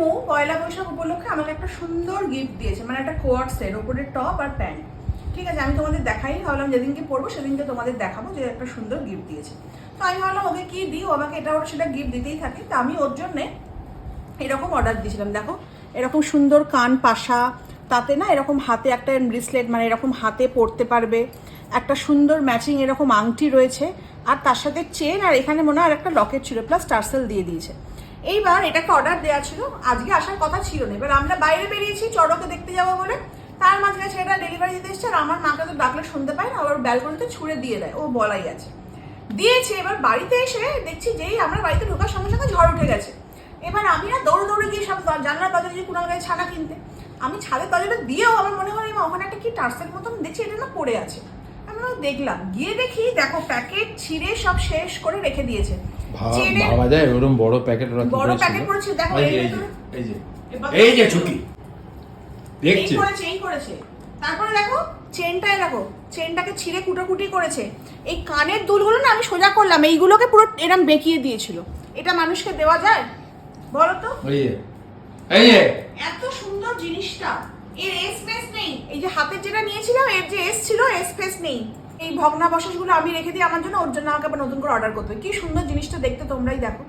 মৌ পয়লা বৈশাখ উপলক্ষে আমাকে একটা সুন্দর গিফট দিয়েছে, মানে একটা কোয়ার্ড সেট, ওপরে টপ আর প্যান্ট। ঠিক আছে, আমি তোমাদের দেখাই, ভাবলাম যেদিনকে পরবো সেদিনকে তোমাদের দেখাবো যে একটা সুন্দর গিফট দিয়েছে। তো আমি ভাবলাম ওকে কি দিই, ও আমাকে এটা ওটা সেটা গিফট দিতেই থাকে। তো আমি ওর জন্যে এরকম অর্ডার দিয়েছিলাম। দেখো এরকম সুন্দর কান পাশা, তাতে না এরকম হাতে একটা ব্রেসলেট, মানে এরকম হাতে পরতে পারবে, একটা সুন্দর ম্যাচিং এরকম আংটি রয়েছে, আর তার সাথে চেন, আর এখানে মনে হয় আর একটা লকেট ছিল, প্লাস টার্সেল দিয়ে দিয়েছে। এইবার এটাকে অর্ডার দেওয়া ছিল, আজকে আসার কথা ছিল না। এবার আমরা বাইরে বেরিয়েছি চড়কে দেখতে যাবো বলে, তার মাঝখানে সেটা ডেলিভারি দিতে এসছে, আর আমার মাকে তো ডাকলে শুনতে পায় না, আবার ব্যালকনিতে ছুঁড়ে দিয়ে দেয়, ও বলাই আছে দিয়েছে। এবার বাড়িতে এসে দেখছি যেই আমরা বাড়িতে ঢোকার সঙ্গে সঙ্গে ঝড় উঠে গেছে। এবার আমি না দৌড়ে দৌড়ে গিয়ে সব জানলার বাজারে যে কুনাল গায়ে ছানা কিনতে, আমি ছাদের দরজাটা দিয়েও আমার মনে হয় ওখানে একটা কি টার্সেল মতন দেখছি এটা না পড়ে আছে। আমি দেখলাম, গিয়ে দেখি দেখো প্যাকেট ছিঁড়ে সব শেষ করে রেখে দিয়েছে। ভাবা যায় ওরকম বড় প্যাকেট, বড় প্যাকেট পড়েছে। দেখো এই যে ঝুঁকি দেখছে, চেইন করেছে। তারপরে দেখো চেনটায়, দেখো চেনটাকে ছিঁড়ে কুটোকুটি করেছে। এই কানের দুলগুলো না আমি সোজা করলাম, এইগুলোকে পুরো এরম বেঁকিয়ে দিয়েছিল। এটা মানুষকে দেওয়া যায় বলো তো? এই যে এত সুন্দর জিনিসটা, এর স্পেস নেই। এই যে হাতের যেটা নিয়েছিলাম এর যে এস ছিল, স্পেস নেই। এই ভগ্নাবশেষগুলো আমি রেখে দিই আমার জন্য, ওর জন্য আমাকে আবার নতুন করে অর্ডার করতে হবে। কি সুন্দর জিনিসটা দেখতে, তোমরাই দেখো।